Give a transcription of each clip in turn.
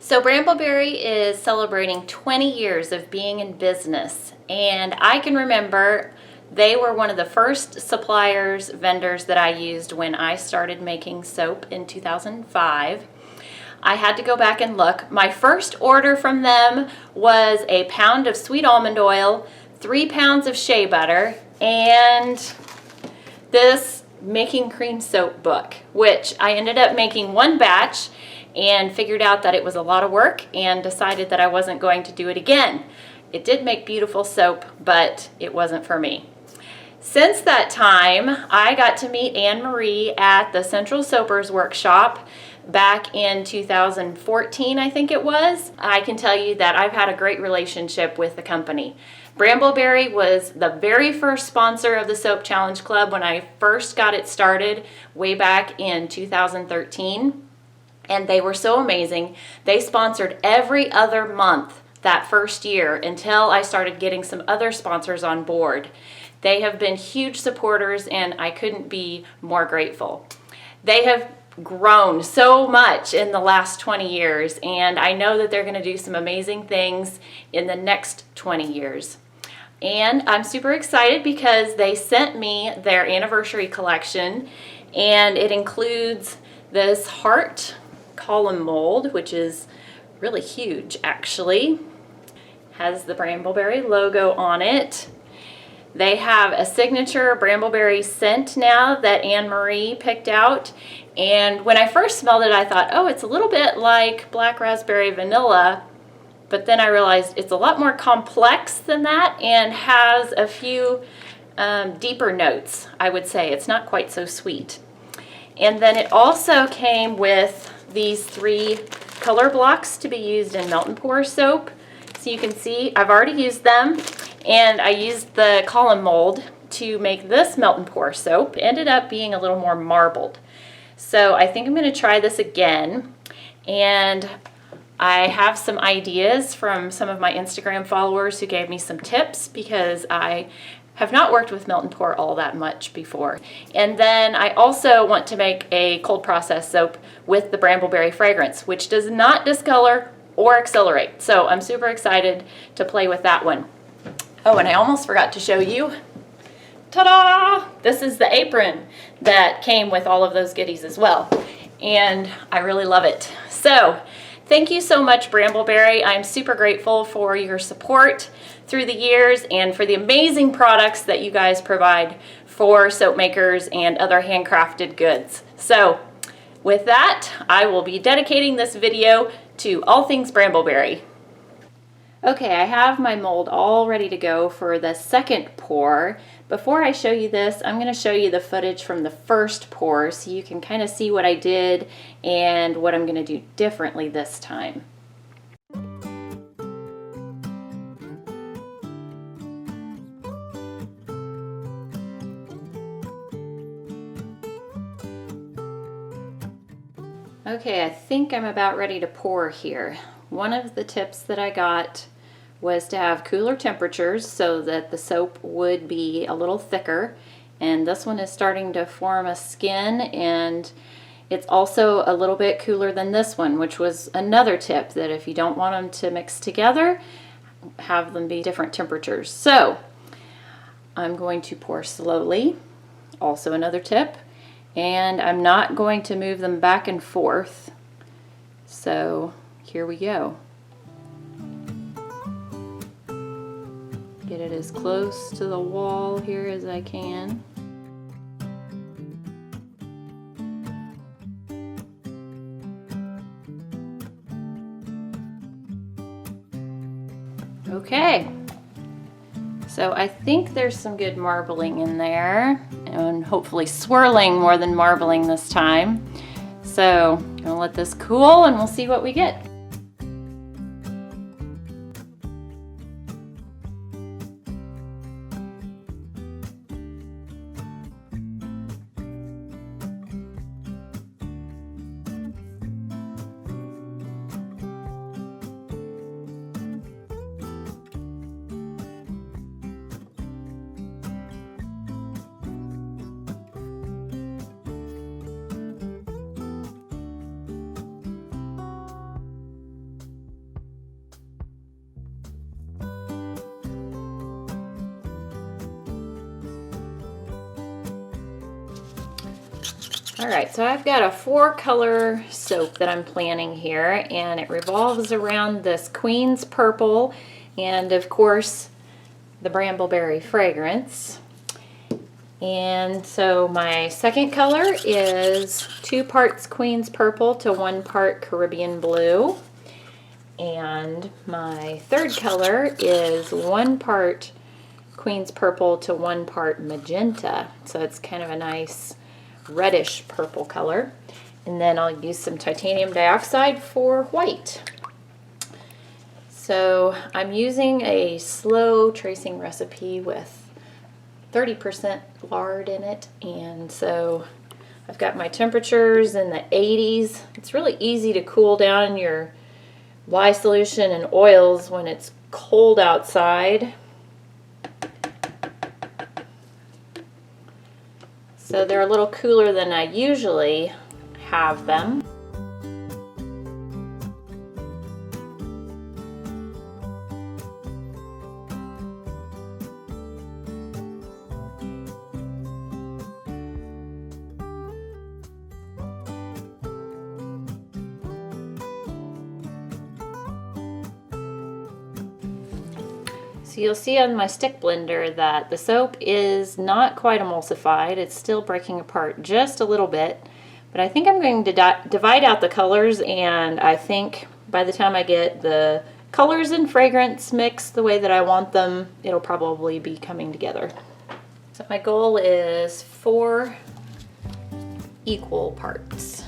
So Brambleberry is celebrating 20 years of being in business, and I can remember they were one of the first suppliers, vendors that I used when I started making soap in 2005. I had to go back and look. My first order from them was a pound of sweet almond oil, 3 pounds of shea butter, and this making cream soap book, which I ended up making one batch and figured out that it was a lot of work and decided that I wasn't going to do it again. It did make beautiful soap, but it wasn't for me. Since that time, I got to meet Anne Marie at the Central Soapers Workshop back in 2014, I think it was. I can tell you that I've had a great relationship with the company. Brambleberry was the very first sponsor of the Soap Challenge Club when I first got it started way back in 2013. And they were so amazing. They sponsored every other month that first year until I started getting some other sponsors on board. They have been huge supporters, and I couldn't be more grateful. They have grown so much in the last 20 years, and I know that they're going to do some amazing things in the next 20 years. And I'm super excited because they sent me their anniversary collection, and it includes this heart column mold, which is really huge actually. Has the Brambleberry logo on it. They have a signature Brambleberry scent now that Anne Marie picked out, and when I first smelled it I thought, oh, it's a little bit like black raspberry vanilla, but then I realized it's a lot more complex than that and has a few deeper notes, I would say. It's not quite so sweet. And then it also came with these 3 color blocks to be used in melt and pour soap. So you can see I've already used them, and I used the column mold to make this melt and pour soap. It ended up being a little more marbled. So I think I'm going to try this again, and I have some ideas from some of my Instagram followers who gave me some tips because I have not worked with melt and pour all that much before. And then I also want to make a cold process soap with the Brambleberry fragrance, which does not discolor or accelerate. So I'm super excited to play with that one. Oh, and I almost forgot to show you. Ta-da! This is the apron that came with all of those goodies as well. And I really love it. So thank you so much, Brambleberry. I'm super grateful for your support through the years and for the amazing products that you guys provide for soap makers and other handcrafted goods. So with that, I will be dedicating this video to all things Brambleberry. Okay, I have my mold all ready to go for the second pour. Before I show you this, I'm going to show you the footage from the first pour so you can kind of see what I did and what I'm going to do differently this time. Okay, I think I'm about ready to pour here. One of the tips that I got was to have cooler temperatures so that the soap would be a little thicker, and this one is starting to form a skin, and it's also a little bit cooler than this one, which was another tip, that if you don't want them to mix together, have them be different temperatures. So I'm going to pour slowly, also another tip, and I'm not going to move them back and forth. So here we go. Get it as close to the wall here as I can. Okay, so I think there's some good marbling in there, and hopefully swirling more than marbling this time. So I'm gonna let this cool and we'll see what we get. All right, so I've got a 4-color soap that I'm planning here, and it revolves around this Queen's Purple and, of course, the Brambleberry fragrance. And so my second color is 2 parts Queen's Purple to 1 part Caribbean Blue. And my third color is 1 part Queen's Purple to 1 part Magenta. So it's kind of a nice reddish purple color. And then I'll use some titanium dioxide for white. So I'm using a slow tracing recipe with 30% lard in it, and so I've got my temperatures in the 80s. It's really easy to cool down your lye solution and oils when it's cold outside. So they're a little cooler than I usually have them. So you'll see on my stick blender that the soap is not quite emulsified. It's still breaking apart just a little bit, but I think I'm going to divide out the colors, and I think by the time I get the colors and fragrance mixed the way that I want them, it'll probably be coming together. So my goal is 4 equal parts.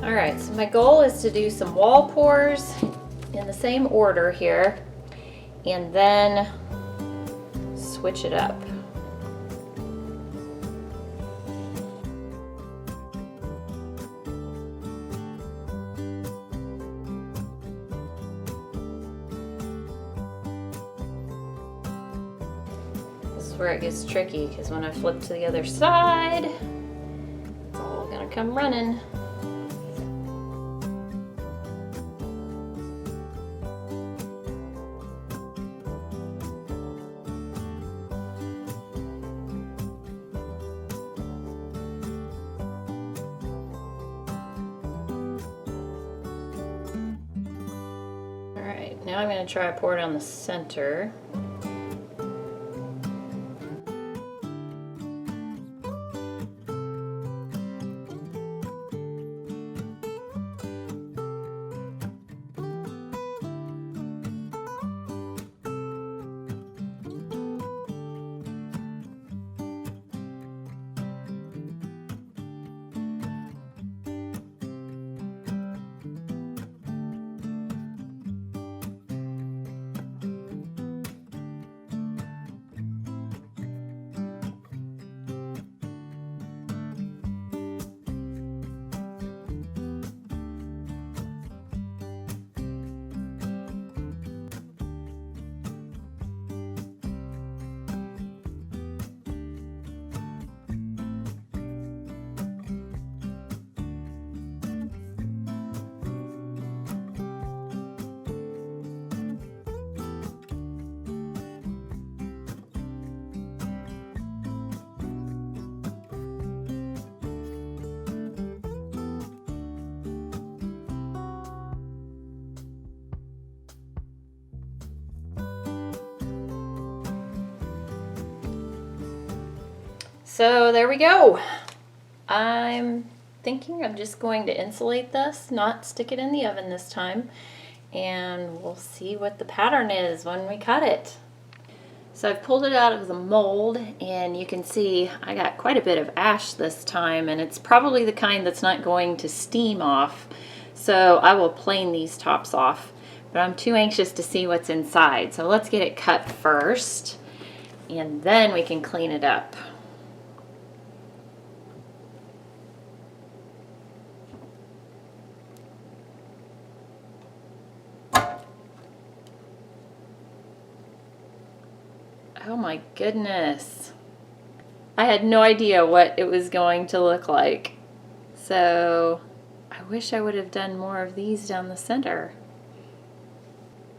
All right, so my goal is to do some wall pours in the same order here, and then switch it up. This is where it gets tricky, because when I flip to the other side, it's all gonna come running. Now I'm going to try to pour it on the center. So there we go. I'm thinking I'm just going to insulate this, not stick it in the oven this time, and we'll see what the pattern is when we cut it. So I've pulled it out of the mold, and you can see I got quite a bit of ash this time, and it's probably the kind that's not going to steam off. So I will plane these tops off, but I'm too anxious to see what's inside. So let's get it cut first, and then we can clean it up. Oh my goodness. I had no idea what it was going to look like. So I wish I would have done more of these down the center.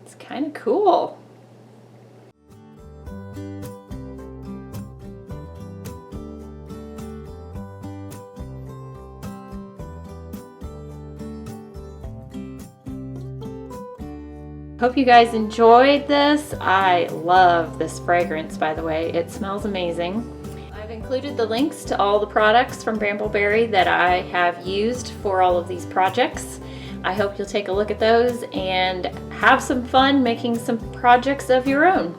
It's kind of cool. Hope you guys enjoyed this. I love this fragrance, by the way. It smells amazing. I've included the links to all the products from Brambleberry that I have used for all of these projects. I hope you'll take a look at those and have some fun making some projects of your own.